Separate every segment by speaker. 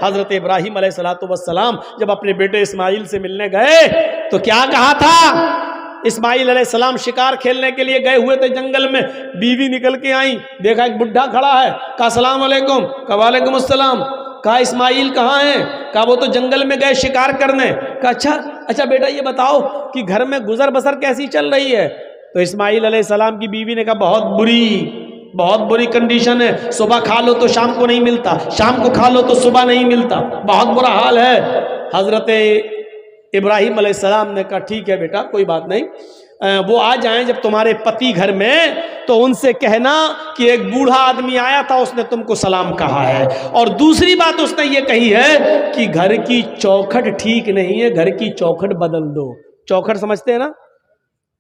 Speaker 1: حضرت ابراہیم علیہ السلام جب اپنے بیٹے اسماعیل سے ملنے گئے تو کیا کہا تھا؟ اسماعیل علیہ السلام شکار کھیلنے کے لیے گئے ہوئے تھے جنگل میں، بیوی نکل کے آئیں، دیکھا ایک بڈھا کھڑا ہے، کہا السلام علیکم، کہا وعلیکم السلام، کہا اسماعیل کہاں ہیں؟ کہا وہ تو جنگل میں گئے شکار کرنے۔ کہا اچھا بیٹا یہ بتاؤ کہ گھر میں گزر بسر کیسی چل رہی ہے؟ تو اسماعیل علیہ السلام کی بیوی نے کہا بہت بری کنڈیشن ہے، صبح کھا لو تو شام کو نہیں ملتا، شام کو کھا لو تو صبح نہیں ملتا، بہت برا حال ہے۔ حضرت ابراہیم علیہ السلام نے کہا ٹھیک ہے بیٹا کوئی بات نہیں، وہ آ جائیں جب تمہارے پتی گھر میں تو ان سے کہنا کہ ایک بوڑھا آدمی آیا تھا، اس نے تم کو سلام کہا ہے، اور دوسری بات اس نے یہ کہی ہے کہ گھر کی چوکھٹ ٹھیک نہیں ہے، گھر کی چوکھٹ بدل دو۔ چوکھٹ سمجھتے ہیں نا،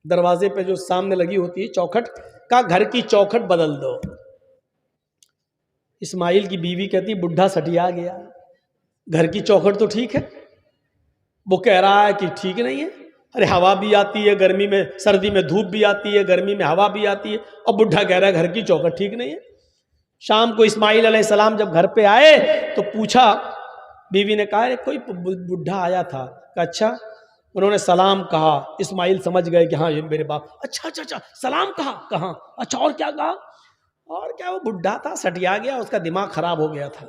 Speaker 1: دروازے پہ جو سامنے لگی ہوتی ہے چوکھٹ، کا گھر کی چوکھٹ بدل دو۔ اسماعیل کی بیوی کہتی بڈھا سٹیا گیا، گھر کی چوکھٹ تو ٹھیک ہے، وہ کہہ رہا ہے کہ ٹھیک نہیں ہے، ارے ہوا بھی آتی ہے گرمی میں، سردی میں دھوپ بھی آتی ہے، گرمی میں ہوا بھی آتی ہے، اور بڈھا کہہ رہا ہے گھر کی چوکھٹ ٹھیک نہیں ہے۔ شام کو اسماعیل علیہ السلام جب گھر پہ آئے تو پوچھا، بیوی نے کہا کوئی بڈھا آیا تھا، کہا اچھا، انہوں نے سلام کہا۔ اسماعیل سمجھ گئے کہ ہاں یہ میرے باپ، اچھا سلام کہا، کہاں، اچھا اور کیا کہا؟ اور کیا، وہ بڈھا تھا سٹیا گیا، اس کا دماغ خراب ہو گیا تھا۔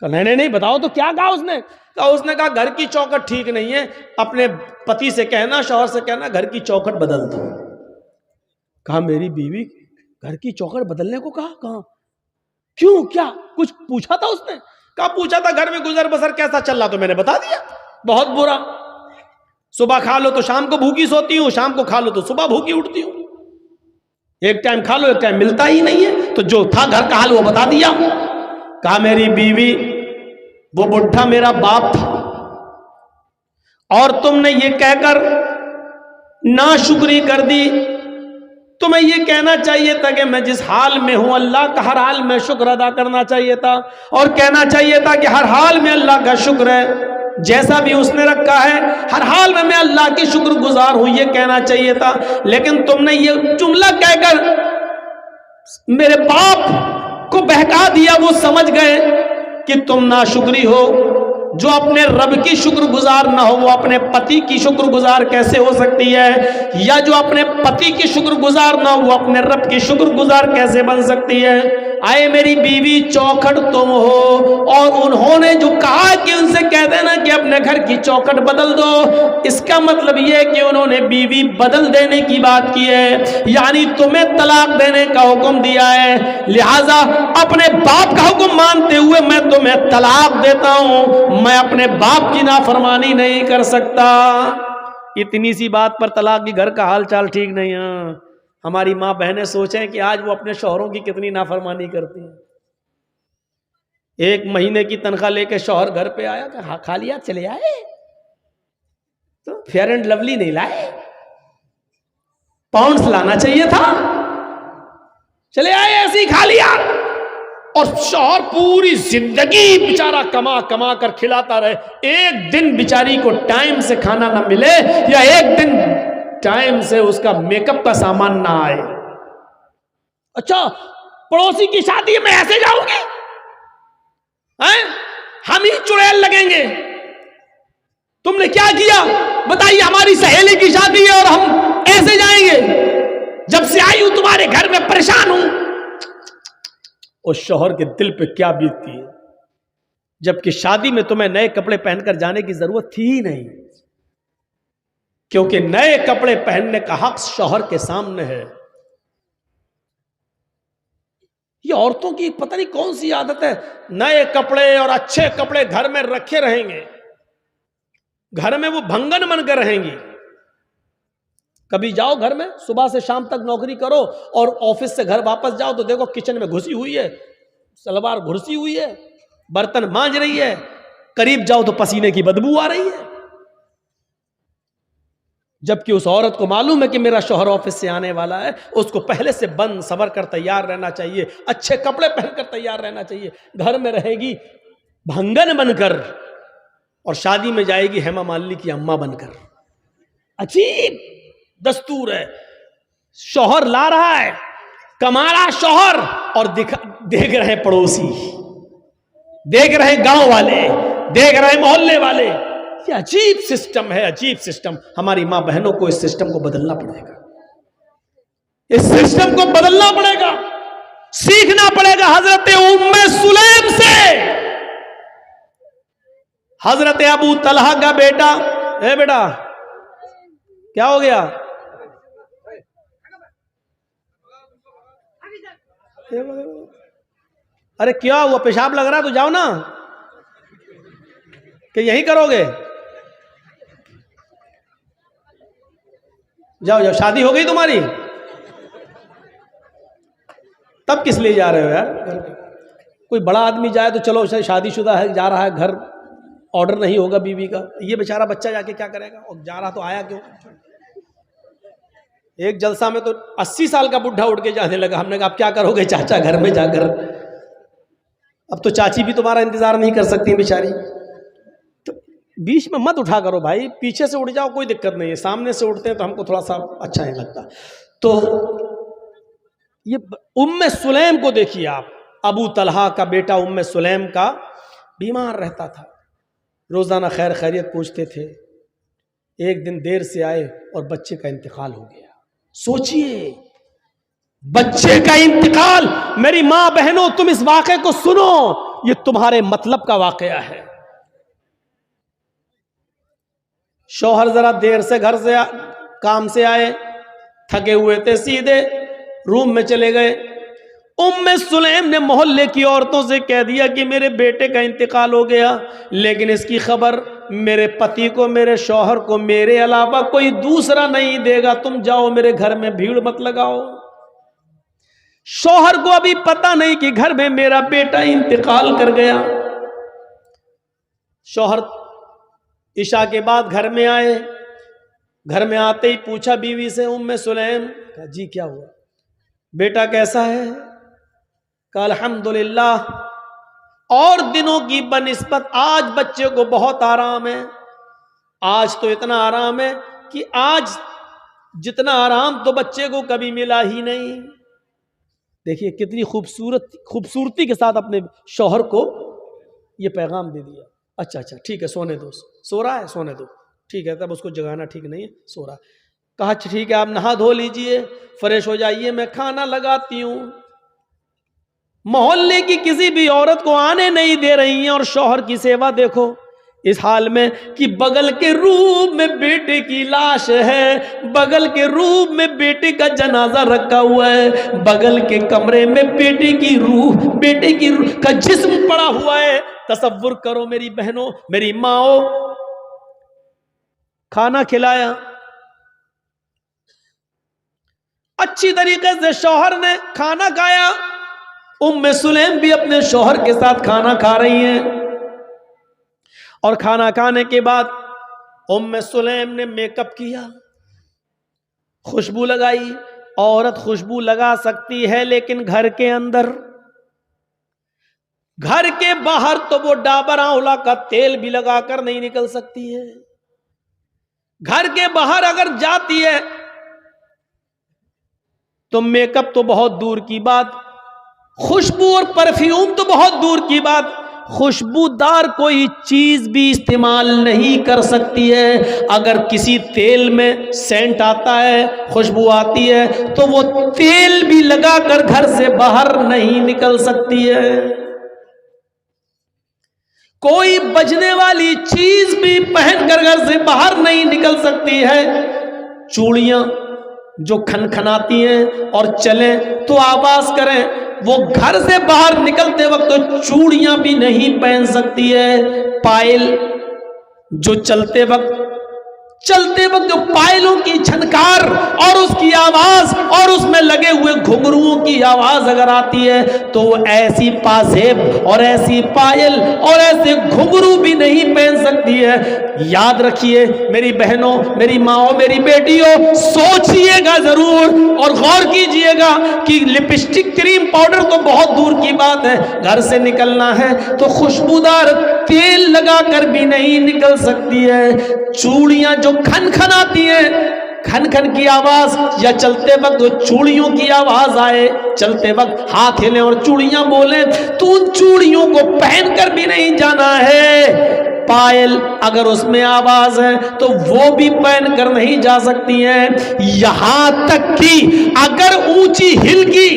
Speaker 1: کہا نہیں بتاؤ تو کیا کہا اس نے؟ اس نے کہا گھر کی چوکھٹ ٹھیک نہیں ہے، اپنے پتی سے کہنا، شوہر سے کہنا گھر کی چوکھٹ بدل دو۔ کہا میری بیوی گھر کی چوکھٹ بدلنے کو کہا؟ کہاں، کیوں، کیا کچھ پوچھا تھا اس نے؟ کہا پوچھا تھا گھر میں گزر بسر کیسا چل رہا، تو میں نے بتا دیا بہت برا، صبح کھا لو تو شام کو بھوکی سوتی ہوں، شام کو کھا لو تو صبح بھوکی اٹھتی ہوں، ایک ٹائم کھا لو ایک ٹائم ملتا ہی نہیں ہے، تو جو تھا گھر کا حال وہ بتا دیا۔ کہا میری بیوی وہ بڈھا میرا باپ تھا، اور تم نے یہ کہہ کر ناشکری کر دی، تمہیں یہ کہنا چاہیے تھا کہ میں جس حال میں ہوں اللہ کا ہر حال میں شکر ادا کرنا چاہیے تھا، اور کہنا چاہیے تھا کہ ہر حال میں اللہ کا شکر ہے، جیسا بھی اس نے رکھا ہے ہر حال میں اللہ کی شکر گزار ہوں، یہ کہنا چاہیے تھا۔ لیکن تم نے یہ جملہ کہہ کر میرے باپ کو بہکا دیا، وہ سمجھ گئے کہ تم ناشکری ہو۔ جو اپنے رب کی شکر گزار نہ ہو وہ اپنے پتی کی شکر گزار کیسے ہو سکتی ہے؟ یا جو اپنے پتی کی شکر گزار نہ ہو وہ اپنے رب کی شکر گزار کیسے بن سکتی ہے؟ آئے میری بیوی چوکھٹ تم ہو، اور انہوں نے جو کہا کہ ان سے کہہ دینا کہ اپنے گھر کی چوکھٹ بدل دو، اس کا مطلب یہ ہے کہ انہوں نے بیوی بدل دینے کی بات کی ہے، یعنی تمہیں طلاق دینے کا حکم دیا ہے، لہٰذا اپنے باپ کا حکم مانتے ہوئے میں تمہیں طلاق دیتا ہوں، میں اپنے باپ کی نافرمانی نہیں کر سکتا۔ اتنی سی بات پر طلاق کی گھر کا حال چال ٹھیک نہیں ہے۔ ہماری ماں بہنیں سوچیں کہ آج وہ اپنے شوہروں کی کتنی نافرمانی کرتی ہیں۔ ایک مہینے کی تنخواہ لے کے شوہر گھر پہ آیا کہ خالی ہاتھ چلے آئے، تو فیئر اینڈ لولی نہیں لائے، پاؤنڈز لانا چاہیے تھا، چلے آئے ایسے ہی خالی ہاتھ، اور شوہر پوری زندگی بیچارہ کما کر کھلاتا رہے، ایک دن بیچاری کو ٹائم سے کھانا نہ ملے، یا ایک دن ٹائم سے اس کا میک اپ کا سامان نہ آئے۔ اچھا پڑوسی کی شادی میں ایسے جاؤں گی، ہم ہی چڑیل لگیں گے، تم نے کیا کیا بتائیے؟ ہماری سہیلی کی شادی ہے اور ہم ایسے جائیں گے؟ جب سے آئی ہوں تمہارے گھر میں پریشان ہوں۔ اور شوہر کے دل پہ کیا بیتتی ہے، جبکہ شادی میں تمہیں نئے کپڑے پہن کر جانے کی ضرورت تھی ہی نہیں، کیونکہ نئے کپڑے پہننے کا حق شوہر کے سامنے ہے۔ یہ عورتوں کی پتہ نہیں کون سی عادت ہے، نئے کپڑے اور اچھے کپڑے گھر میں رکھے رہیں گے، گھر میں وہ بھنگن بن کر رہیں گی۔ کبھی جاؤ گھر میں، صبح سے شام تک نوکری کرو اور آفس سے گھر واپس جاؤ تو دیکھو کچن میں گھسی ہوئی ہے، سلوار گھسی ہوئی ہے، برتن مانج رہی ہے، قریب جاؤ تو پسینے کی بدبو آ رہی ہے، جبکہ اس عورت کو معلوم ہے کہ میرا شوہر آفس سے آنے والا ہے، اس کو پہلے سے بند سنور کر تیار رہنا چاہیے، اچھے کپڑے پہن کر تیار رہنا چاہیے۔ گھر میں رہے گی بھنگن بن کر، اور شادی میں جائے گی ہیما مالنی کی اماں بن کر۔ عجیب دستور ہے، شوہر لا رہا ہے، کما رہا شوہر، اور دیکھ رہے پڑوسی۔ دیکھ رہے گاؤں والے، دیکھ رہے محلے والے. یہ عجیب سسٹم ہے، عجیب سسٹم. ہماری ماں بہنوں کو اس سسٹم کو بدلنا پڑے گا، اس سسٹم کو بدلنا پڑے گا، سیکھنا پڑے گا حضرت ام سلیم سے. حضرت ابو طلحہ کا بیٹا، اے بیٹا کیا ہو گیا؟ ارے کیا ہوا؟ پیشاب لگ رہا تو جاؤ نا، کہ یہی کرو گے؟ جاؤ جاؤ، شادی ہو گئی تمہاری؟ تب کس لیے جا رہے ہو یار؟ کوئی بڑا آدمی جائے تو چلو شادی شدہ ہے جا رہا ہے، گھر آرڈر نہیں ہوگا بیوی کا، یہ بیچارہ بچہ جا کے کیا کرے گا؟ اور جا رہا تو آیا کیوں؟ ایک جلسہ میں تو 80 سال کا بڈھا اٹھ کے جانے لگا. ہم نے کہا اب کیا کرو گے چاچا گھر میں جا کر؟ اب تو چاچی بھی تمہارا انتظار نہیں کر سکتی بیچاری. تو بیچ میں مت اٹھا کرو بھائی، پیچھے سے اٹھ جاؤ کوئی دقت نہیں ہے، سامنے سے اٹھتے ہیں تو ہم کو تھوڑا سا اچھا نہیں لگتا. تو یہ ام سلیم کو دیکھیے آپ، ابو طلحہ کا بیٹا ام سلیم کا بیمار رہتا تھا، روزانہ خیر خیریت پوچھتے تھے. ایک دن دیر سے آئے اور بچے کا انتقال ہو گیا. سوچئے بچے کا انتقال. میری ماں بہنوں تم اس واقعے کو سنو، یہ تمہارے مطلب کا واقعہ ہے. شوہر ذرا دیر سے گھر سے کام سے آئے، تھکے ہوئے تھے، سیدھے روم میں چلے گئے. ام سلیم نے محلے کی عورتوں سے کہہ دیا کہ میرے بیٹے کا انتقال ہو گیا، لیکن اس کی خبر میرے پتی کو، میرے شوہر کو میرے علاوہ کوئی دوسرا نہیں دے گا. تم جاؤ میرے گھر میں بھیڑ مت لگاؤ. شوہر کو ابھی پتہ نہیں کہ گھر میں میرا بیٹا انتقال کر گیا. شوہر عشاء کے بعد گھر میں آئے. گھر میں آتے ہی پوچھا بیوی سے، ام سلیم، کہا جی کیا ہوا؟ بیٹا کیسا ہے؟ کہا الحمدللہ، اور دنوں کی بنسبت آج بچے کو بہت آرام ہے. آج تو اتنا آرام ہے کہ آج جتنا آرام تو بچے کو کبھی ملا ہی نہیں. دیکھیے کتنی خوبصورتی کے ساتھ اپنے شوہر کو یہ پیغام دے دیا. اچھا ٹھیک ہے سونے دو. سو رہا ہے؟ سونے دو. ٹھیک ہے، تب اس کو جگانا ٹھیک نہیں ہے، سو رہا. کہا ٹھیک ہے آپ نہا دھو لیجئے، فریش ہو جائیے، میں کھانا لگاتی ہوں. محلے کی کسی بھی عورت کو آنے نہیں دے رہی ہیں، اور شوہر کی سیوا دیکھو اس حال میں کہ بغل کے روم میں بیٹے کی لاش ہے، بغل کے روم میں بیٹے کا جنازہ رکھا ہوا ہے، بغل کے کمرے میں بیٹے کی روح کا جسم پڑا ہوا ہے. تصور کرو میری بہنوں، میری ماں، کھانا کھلایا اچھی طریقے سے، شوہر نے کھانا کھایا. ام سلیم بھی اپنے شوہر کے ساتھ کھانا کھا رہی ہیں، اور کھانا کھانے کے بعد ام سلیم نے میک اپ کیا، خوشبو لگائی. عورت خوشبو لگا سکتی ہے لیکن گھر کے اندر، گھر کے باہر تو وہ ڈابر آنولا کا تیل بھی لگا کر نہیں نکل سکتی ہے. گھر کے باہر اگر جاتی ہے تو میک اپ تو بہت دور کی بات، خوشبو اور پرفیوم تو بہت دور کی بات، خوشبودار کوئی چیز بھی استعمال نہیں کر سکتی ہے. اگر کسی تیل میں سینٹ آتا ہے، خوشبو آتی ہے، تو وہ تیل بھی لگا کر گھر سے باہر نہیں نکل سکتی ہے. کوئی بجنے والی چیز بھی پہن کر گھر سے باہر نہیں نکل سکتی ہے. چوڑیاں جو کھنکھناتی ہیں اور چلیں تو آواز کریں، وہ گھر سے باہر نکلتے وقت تو چوڑیاں بھی نہیں پہن سکتی ہے. پائل جو چلتے وقت جو پائلوں کی چھنکار اور اس کی آواز اور اس میں لگے ہوئے گھنگروؤں کی آواز اگر آتی ہے تو وہ ایسی پازیب اور ایسی پائل اور ایسے گھنگرو بھی نہیں پہن سکتی ہے. یاد رکھیے میری بہنوں، میری ماؤں، میری بیٹیوں، سوچئے گا ضرور اور غور کیجئے گا کہ لپسٹک، کریم، پاؤڈر تو بہت دور کی بات ہے، گھر سے نکلنا ہے تو خوشبودار تیل لگا کر بھی نہیں نکل سکتی ہے. چوڑیاں جو کھنکھناتی ہیں کھن کھن کی آواز یا چلتے وقت چوڑیوں کی آواز آئے, چلتے وقت ہاتھ ہلیں اور چوڑیاں بولیں, تو ان چوڑیوں کو پہن کر بھی نہیں جانا ہے. پائل اگر اس میں آواز ہے تو وہ بھی پہن کر نہیں جا سکتی ہیں. یہاں تک کہ اگر اونچی ہل کی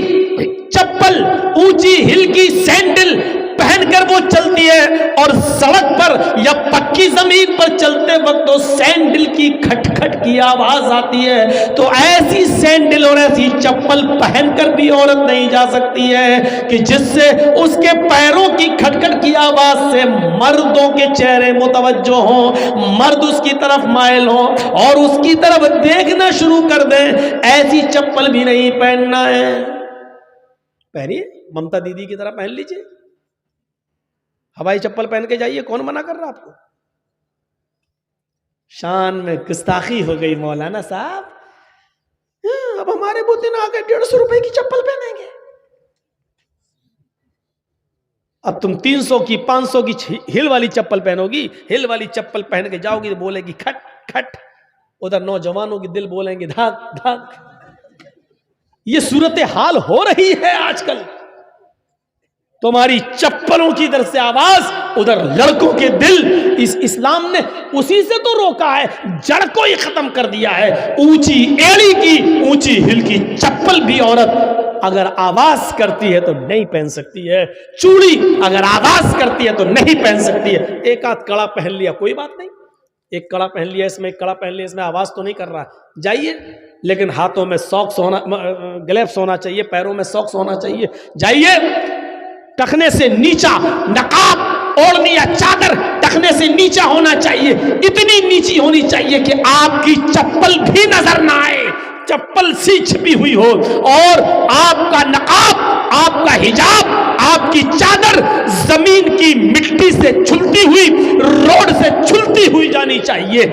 Speaker 1: چپل, اونچی ہل کی سینڈل پہن کر وہ چلتی ہے اور سڑک پر یا پکی زمین پر چلتے وقت تو سینڈل کی کھٹ کھٹ کی آواز آتی ہے, تو ایسی سینڈل اور ایسی چپل پہن کر بھی عورت نہیں جا سکتی ہے کہ جس سے اس کے پیروں کی کھٹ کھٹ کی آواز سے مردوں کے چہرے متوجہ ہوں, مرد اس کی طرف مائل ہوں اور اس کی طرف دیکھنا شروع کر دیں. ایسی چپل بھی نہیں پہننا ہے. پہنیے, ممتا دیدی کی طرح پہن لیجئے, ہوائی چپل پہن کے جائیے, کون منع کر رہا آپ کو؟ شان میں گستاخی ہو گئی مولانا صاحب. اب ہمارے بوتن آ گئے 150 روپے کی چپل پہنیں گے. اب تم 300 کی 500 کی ہل والی چپل پہنو گی, ہل والی چپل پہن کے جاؤ گی تو بولے گی کھٹ کھٹ, ادھر نوجوانوں کی دل بولیں گے دھاک دھاک. یہ صورتحال ہو رہی ہے آج کل. تمہاری چپلوں کی ادھر سے آواز, ادھر لڑکوں کے دل. اس اسلام نے اسی سے تو روکا ہے, جڑ کو ہی ختم کر دیا ہے. اونچی ایڑی کی اونچی ہل کی چپل بھی عورت اگر آواز کرتی ہے تو نہیں پہن سکتی ہے. چوڑی اگر آواز کرتی ہے تو نہیں پہن سکتی ہے. ایک آدھ کڑا پہن لیا کوئی بات نہیں, ایک کڑا پہن لیا اس میں, ایک کڑا پہن لیا اس میں, آواز تو نہیں کر رہا, جائیے. لیکن ہاتھوں میں ساکس ہونا, گلیوز ہونا چاہیے, پیروں میں ساکس ہونا چاہیے. جائیے, ٹخنے سے نیچا نقاب اوڑھنی یا چادر ٹخنے سے نیچا ہونا چاہیے, اتنی نیچی ہونی چاہیے کہ آپ کی چپل بھی نظر نہ آئے, چپل سی چھپی ہوئی ہو, اور آپ کا نقاب, آپ کا حجاب, آپ کی چادر زمین کی مٹی سے چھلتی ہوئی, روڈ سے چھلتی ہوئی جانی چاہیے.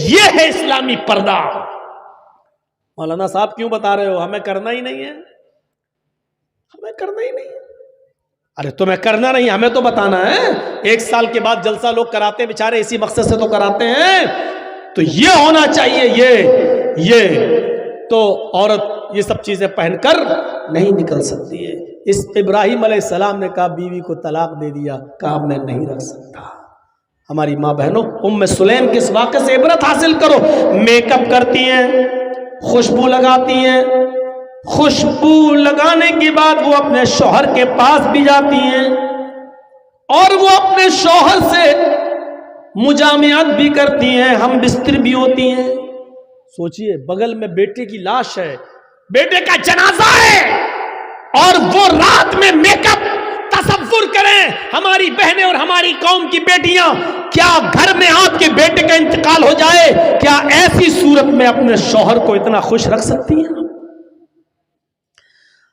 Speaker 1: یہ ہے اسلامی پردہ. مولانا صاحب کیوں بتا رہے ہو؟ ہمیں کرنا ہی نہیں ہے, ہمیں کرنا ہی نہیں ہے. ارے تمہیں کرنا نہیں, ہمیں تو بتانا ہے. 1 سال کے بعد جلسہ لوگ کراتے ہیں بیچارے, اسی مقصد سے تو کراتے ہیں. تو یہ ہونا چاہیے, یہ تو عورت یہ سب چیزیں پہن کر نہیں نکل سکتی ہے. اس ابراہیم علیہ السلام نے کہا بیوی کو طلاق دے دیا, کہا میں نہیں رکھ سکتا. ہماری ماں بہنوں, ام سلیم کے اس واقعے سے عبرت حاصل کرو. میک اپ کرتی ہیں, خوشبو لگاتی ہیں, خوشبو لگانے کے بعد وہ اپنے شوہر کے پاس بھی جاتی ہیں اور وہ اپنے شوہر سے مجامعت بھی کرتی ہیں, ہم بستر بھی ہوتی ہیں. سوچئے, بغل میں بیٹے کی لاش ہے, بیٹے کا جنازہ ہے, اور وہ رات میں میک اپ. تصور کریں ہماری بہنیں اور ہماری قوم کی بیٹیاں, کیا گھر میں آپ کے بیٹے کا انتقال ہو جائے, کیا ایسی صورت میں اپنے شوہر کو اتنا خوش رکھ سکتی ہیں؟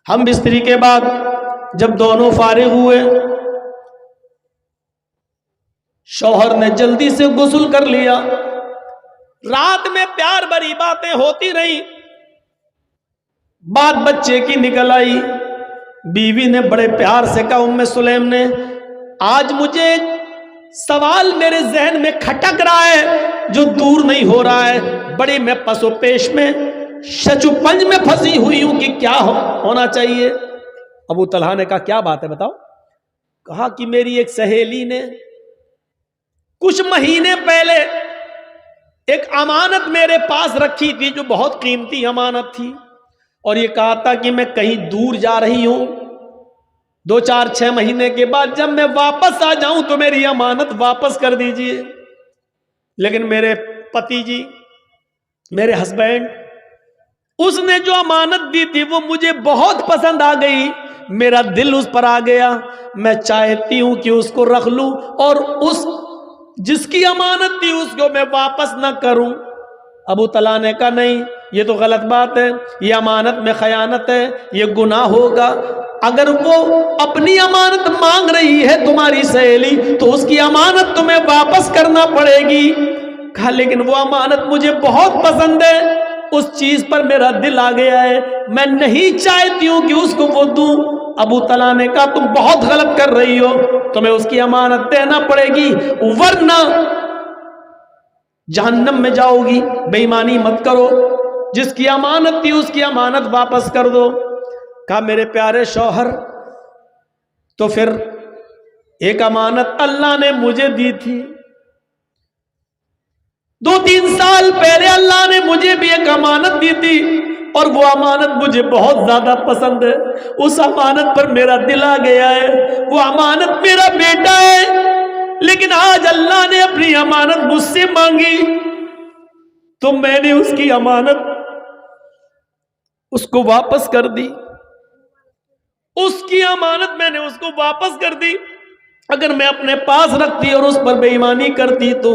Speaker 1: ہم بستری کے بعد جب دونوں فارغ ہوئے, شوہر نے جلدی سے غسل کر لیا. رات میں پیار بھری باتیں ہوتی رہی, بات بچے کی نکل آئی. بیوی نے بڑے پیار سے کہا, ام سلیم نے, آج مجھے ایک سوال میرے ذہن میں کھٹک رہا ہے جو دور نہیں ہو رہا ہے. بڑی میں پس و پیش میں, شچو پنج میں پھنسی ہوئی ہوں کہ کیا ہونا چاہیے. ابو طلحہ نے کہا کیا بات ہے بتاؤ. کہا کہ میری ایک سہیلی نے کچھ مہینے پہلے ایک امانت میرے پاس رکھی تھی جو بہت قیمتی امانت تھی, اور یہ کہا تھا کہ میں کہیں دور جا رہی ہوں, 2 4 6 مہینے کے بعد جب میں واپس آ جاؤں تو میری امانت واپس کر دیجئے. لیکن میرے پتی جی, میرے ہسبینڈ, اس نے جو امانت دی تھی وہ مجھے بہت پسند آ گئی, میرا دل اس پر آ گیا, میں چاہتی ہوں کہ اس کو رکھ لوں اور اس جس کی امانت تھی اس کو میں واپس نہ کروں. ابو طلحہ نے کہا نہیں, یہ تو غلط بات ہے, یہ امانت میں خیانت ہے, یہ گناہ ہوگا. اگر وہ اپنی امانت مانگ رہی ہے تمہاری سہیلی تو اس کی امانت تمہیں واپس کرنا پڑے گی. کہا لیکن وہ امانت مجھے بہت پسند ہے, اس چیز پر میرا دل آ گیا ہے, میں نہیں چاہتی ہوں کہ اس کو وہ دوں. ابو طلحہ نے کہا تم بہت غلط کر رہی ہو, تمہیں اس کی امانت دینا پڑے گی ورنہ جہنم میں جاؤ گی. بے ایمانی مت کرو. جس کی امانت تھی اس کی امانت واپس کر دو۔ کہا میرے پیارے شوہر تو پھر ایک امانت اللہ نے مجھے دی تھی، 2-3 سال پہلے اللہ نے مجھے بھی ایک امانت دی تھی، اور وہ امانت مجھے بہت زیادہ پسند ہے، اس امانت پر میرا دل آ گیا ہے، وہ امانت میرا بیٹا ہے، لیکن آج اللہ نے اپنی امانت مجھ سے مانگی تو میں نے اس کی امانت اس کو واپس کر دی، اس کی امانت میں نے اس کو واپس کر دی۔ اگر میں اپنے پاس رکھتی اور اس پر بے ایمانی کرتی تو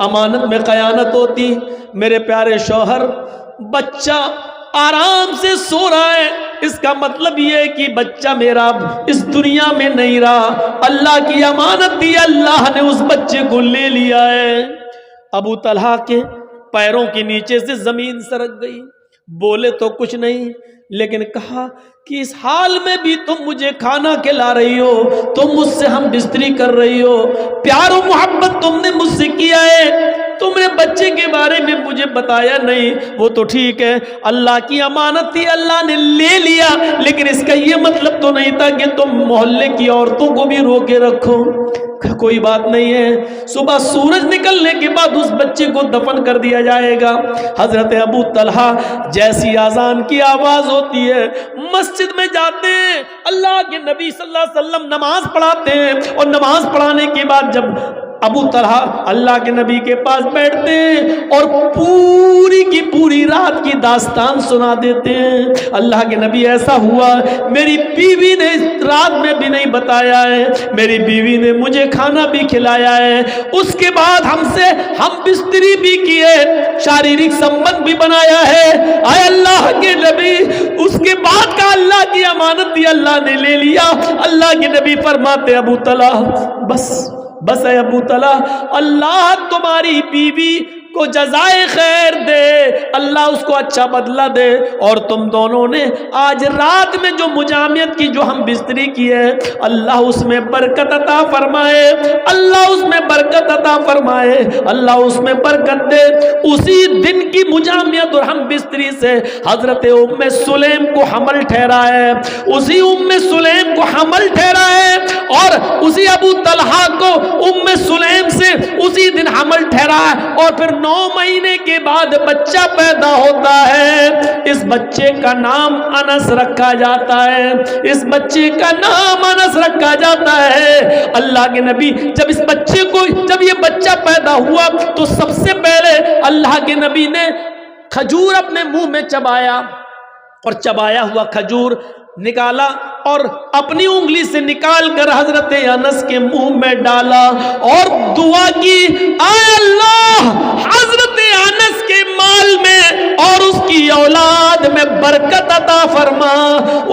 Speaker 1: امانت میں خیانت ہوتی۔ میرے پیارے شوہر، بچہ آرام سے سو رہا ہے، اس کا مطلب یہ ہے کہ بچہ میرا اس دنیا میں نہیں رہا، اللہ کی امانت دی، اللہ نے اس بچے کو لے لیا ہے۔ ابو طلحہ کے پیروں کے نیچے سے زمین سرک گئی، بولے تو کچھ نہیں، لیکن کہا کہ اس حال میں بھی تم مجھے کھانا کھلا رہی ہو، تم مجھ سے ہم بستری کر رہی ہو، پیار و محبت تم نے مجھ سے کیا ہے، تم نے بچے کے بارے میں مجھے بتایا نہیں۔ وہ تو ٹھیک ہے، اللہ کی امانت تھی، اللہ نے لے لیا، لیکن اس کا یہ مطلب تو نہیں تھا کہ تم محلے کی عورتوں کو بھی روکے رکھو۔ کوئی بات نہیں ہے، صبح سورج نکلنے کے بعد اس بچے کو دفن کر دیا جائے گا۔ حضرت ابو طلحہ جیسی اذان کی آواز ہوتی ہے مسجد میں جاتے ہیں، اللہ کے نبی صلی اللہ علیہ وسلم نماز پڑھاتے ہیں، اور نماز پڑھانے کے بعد جب ابو طلحہ اللہ کے نبی کے پاس بیٹھتے ہیں اور پوری کی پوری رات کی داستان سنا دیتے ہیں۔ اللہ کے نبی ایسا ہوا، میری بیوی نے رات میں بھی نہیں بتایا ہے، میری بیوی نے مجھے کھانا بھی کھلایا ہے، اس کے بعد ہم بستری بھی کیے، شاریرک سمبند بھی بنایا ہے، اے اللہ کے نبی اس کے بعد کا اللہ کی امانت دی، اللہ نے لے لیا۔ اللہ کے نبی فرماتے ابو طلحہ بس اے ابو طلحہ، اللہ تمہاری بیوی کو جزائے خیر دے، اللہ اس کو اچھا بدلہ دے، اور تم دونوں نے آج رات میں جو مجامعت کی، جو ہم بستری کی ہے، اللہ اس میں برکت عطا فرمائے، اللہ اس میں برکت عطا فرمائے، اللہ اس میں برکت دے۔ اسی دن کی مجامعت اور ہم بستری سے حضرت ام سلیم کو حمل ٹھہرا ہے، اسی ام سلیم کو حمل ٹھہرا ہے، اور اسی ابو طلحہ کو ام سلیم سے اسی دن حمل ٹھہرا ہے، اور پھر 9 مہینے کے بعد بچہ پیدا ہوتا ہے۔ اس بچے کا نام انس رکھا جاتا ہے، اس بچے کا نام انس رکھا جاتا ہے۔ اللہ کے نبی جب یہ بچہ پیدا ہوا تو سب سے پہلے اللہ کے نبی نے کھجور اپنے منہ میں چبایا، اور چبایا ہوا کھجور نکالا اور اپنی انگلی سے نکال کر حضرت انس کے منہ میں ڈالا اور دعا کی، اے اللہ حضرت انس کے مال میں اور اس کی اولاد میں برکت عطا فرما،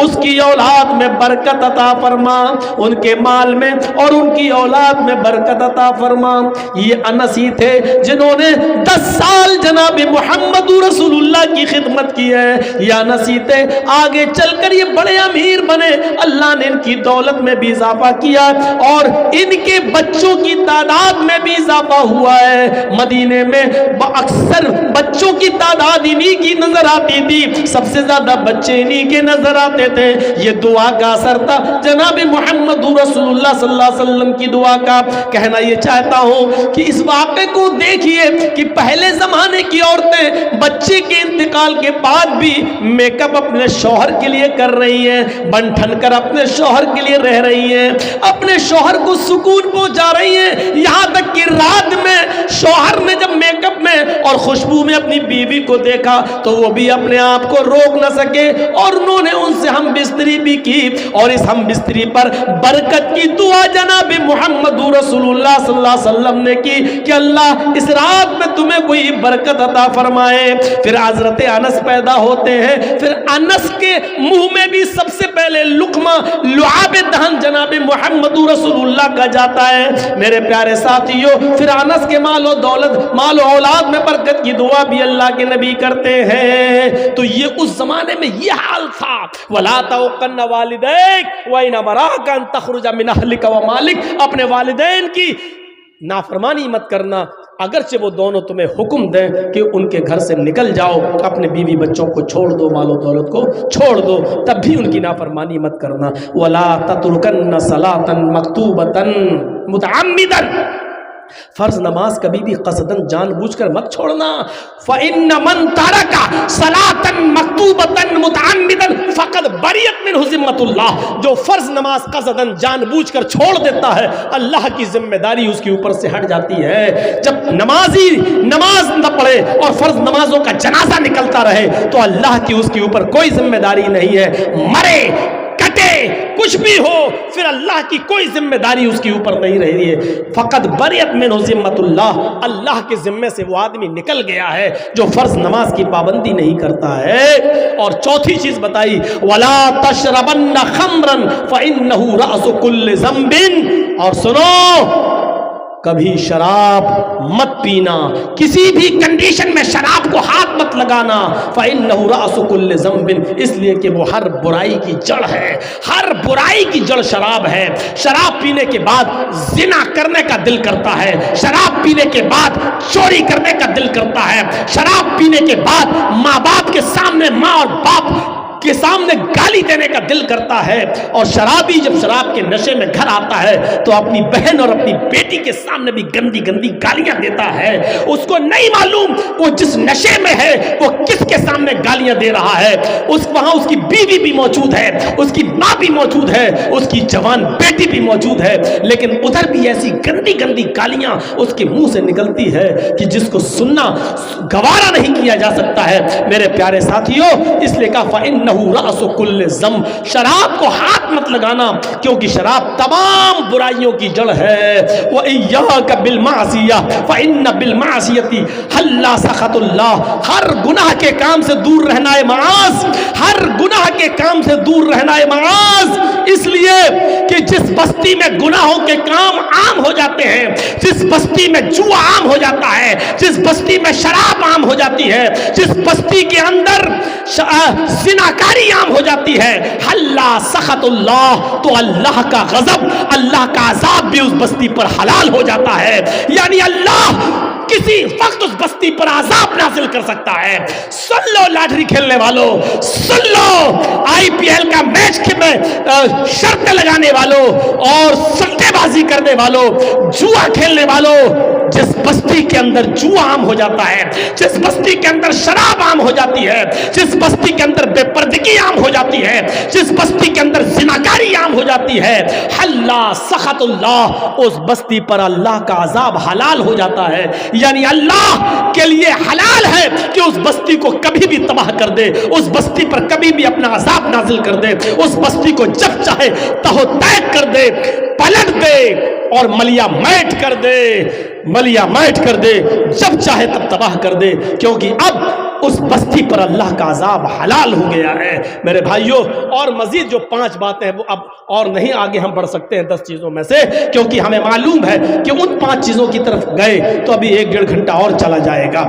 Speaker 1: اس کی اولاد میں برکت عطا فرما، ان کے مال میں اور ان کی اولاد میں برکت عطا فرما۔ یہ انس ہی تھے جنہوں نے 10 سال جناب محمد رسول اللہ کی خدمت کی ہے، یہ انس ہی تھے، آگے چل کر یہ بڑے امیر بنے، اللہ نے ان کی دولت میں بھی اضافہ کیا اور ان کے بچوں کی تعداد میں بھی اضافہ ہوا ہے۔ مدینے میں اکثر بچوں کی تعداد انہی کی نظر آتی تھی، سب سے زیادہ بچے انہی کے نظر آتے تھے۔ یہ دعا کا اثر تھا جناب محمد رسول اللہ صلی اللہ علیہ وسلم کی دعا کا۔ کہنا یہ چاہتا ہوں کہ اس واقعے کو دیکھیے کہ پہلے زمانے کی عورتیں بچے کے انتقال کے بعد بھی میک اپ اپنے شوہر کے لیے کر رہی ہیں، بن ٹھن کر اپنے شوہر کے لیے رہ رہی ہیں، اپنے شوہر کو سکون پہنچا رہی ہیں، یہاں تک کہ رات میں شوہر نے جب میک اپ میں اور خوشبو میں اپنی بیوی کو دیکھا تو وہ بھی اپنے آپ کو روک نہ سکے اور انہوں نے ان سے ہم بستری بھی کی، اور اس ہم بستری پر برکت کی دعا جناب محمد رسول اللہ صلی اللہ علیہ وسلم نے کی کہ اللہ اس رات میں تمہیں کوئی برکت عطا فرمائے۔ پھر حضرت انس پیدا ہوتے ہیں، پھر انس کے منہ میں بھی سب سے پہلے لقمہ لعاب دہن جناب محمد رسول اللہ کا جاتا ہے۔ میرے پیارے ساتھیوں، پھر انس کے مال و دولت، مال و اولاد میں برکت کی دعا بھی اللہ کے نبی کرتے ہیں۔ تو یہ اس زمانے میں یہ حال تھا، وَلَا تَوْقَنَّ وَالِدَيْكَ وَإِنْ أَمَرَاكَ أَن تَخْرُجَ مِنْ أَهْلِكَ وَمَالِكَ، اپنے والدین کی نافرمانی مت کرنا، اگرچہ وہ دونوں تمہیں حکم دیں کہ ان کے گھر سے نکل جاؤ، اپنے بیوی بچوں کو چھوڑ دو، مال و دولت کو چھوڑ دو، تب بھی ان کی نافرمانی مت کرنا۔ وَلَا تَتْرُكَنَّ صَلَاةً مَكْتُوبَةً مُتَعَمِّدًا، فرض نماز کبھی بھی قصدن جان بوجھ کر مت چھوڑنا۔ فَإِنَّ مَن تَرَكَ صَلَاةً مَكْتُوبَةً مُتَعَمِّدًا فَقَدْ بَرِئَتْ مِنْهُ ذِمَّةُ اللَّهِ، جو فرض نماز قصدن جان بوجھ کر چھوڑ دیتا ہے، اللہ کی ذمہ داری اس کے اوپر سے ہٹ جاتی ہے۔ جب نمازی نماز نہ پڑھے اور فرض نمازوں کا جنازہ نکلتا رہے تو اللہ کی اس کے اوپر کوئی ذمہ داری نہیں ہے، مرے کٹے کچھ بھی ہو، پھر اللہ کی کوئی ذمہ داری اس کے اوپر نہیں رہی ہے۔ فقط بریت منہ ذمۃ اللہ، اللہ کے ذمے سے وہ آدمی نکل گیا ہے جو فرض نماز کی پابندی نہیں کرتا ہے۔ اور چوتھی چیز بتائی، ولا تشربن خمرا فانہ رأس کل ذنب، اور سنو کبھی شراب مت پینا، کسی بھی کنڈیشن میں شراب کو ہاتھ مت لگانا۔ فَإِنَّهُ رَأْسُ كُلِّ ذَنْبٍ، اس لیے کہ وہ ہر برائی کی جڑ ہے، ہر برائی کی جڑ شراب ہے۔ شراب پینے کے بعد زنا کرنے کا دل کرتا ہے، شراب پینے کے بعد چوری کرنے کا دل کرتا ہے، شراب پینے کے بعد ماں باپ کے سامنے، ماں اور باپ کے سامنے گالی دینے کا دل کرتا ہے۔ اور شرابی جب شراب کے نشے میں گھر آتا ہے تو اپنی بہن اور اپنی بیٹی کے سامنے بھی گندی گندی گالیاں دیتا ہے۔ اس کو نہیں معلوم وہ جس نشے میں ہے وہ کس کے سامنے گالیاں دے رہا ہے۔ وہاں اس کی بیوی بھی موجود ہے، اس کی ماں بھی موجود ہے، اس کی جوان بیٹی بھی موجود ہے، لیکن ادھر بھی ایسی گندی گندی گالیاں اس کے منہ سے نکلتی ہے کہ جس کو سننا گوارا نہیں کیا جا سکتا ہے۔ میرے پیارے ساتھیوں، اس لیے کہا فَإِنَّهُ رأس کل ذنب، شراب کو ہاتھ مت لگانا کیونکہ شراب تمام برائیوں کی جڑ ہے۔ وَإِيَّاكَ بِالْمَعْصِيَةِ فَإِنَّ بِالْمَعْصِيَةِ حَلَّ سَخَطُ اللَّهِ، ہر گناہ کے کام سے دور رہنا ہے معاذ، ہر گناہ کے کام سے دور رہنا ہے معاذ، اس لیے کہ جس بستی میں گناہوں کے کام عام ہو جاتے ہیں، جس بستی میں جوا عام ہو جاتا ہے، جس بستی میں شراب عام ہو جاتی ہے، جس بستی کے اندر زناکاری عام ہو جاتی ہے، حَلَّ سَخَطُ اللَّهِ، تو اللہ کا غضب، اللہ کا عذاب بھی اس بستی پر حلال ہو جاتا ہے۔ یعنی اللہ کسی وقت اس بستی پر عذاب نازل کر سکتا ہے۔ سن لو لاٹری کھیلنے والوں، سن لو آئی پی ایل کا میچ میں شرطیں لگانے والوں اور سٹے بازی کرنے والوں، جوا کھیلنے والوں، جس بستی کے اندر جوا عام ہو جاتا ہے، جس بستی کے اندر شراب عام ہو جاتی ہے، جس بستی کے اندر بے پردگی عام ہو جاتی ہے، جس بستی کے اندر زناکاری عام ہو جاتی ہے، حَلَّ سَخَطُ اللَّهِ، اس بستی پر اللہ کا عذاب حلال ہو جاتا ہے۔ یعنی اللہ کے لیے حلال ہے کہ اس بستی کو کبھی بھی تباہ کر دے، اس بستی پر کبھی بھی اپنا عذاب نازل کر دے، اس بستی کو جب چاہے تہو تیگ کر دے، پلٹ دے اور ملیا میٹ کر دے، ملیا میٹ کر دے، جب چاہے تب تباہ کر دے، کیونکہ اب اس بستی پر اللہ کا عذاب حلال ہو گیا ہے۔ میرے بھائیوں، اور مزید جو 5 باتیں ہیں وہ اب اور نہیں آگے ہم بڑھ سکتے ہیں 10 چیزوں میں سے، کیونکہ ہمیں معلوم ہے کہ ان 5 چیزوں کی طرف گئے تو ابھی 1 ڈیڑھ گھنٹہ اور چلا جائے گا۔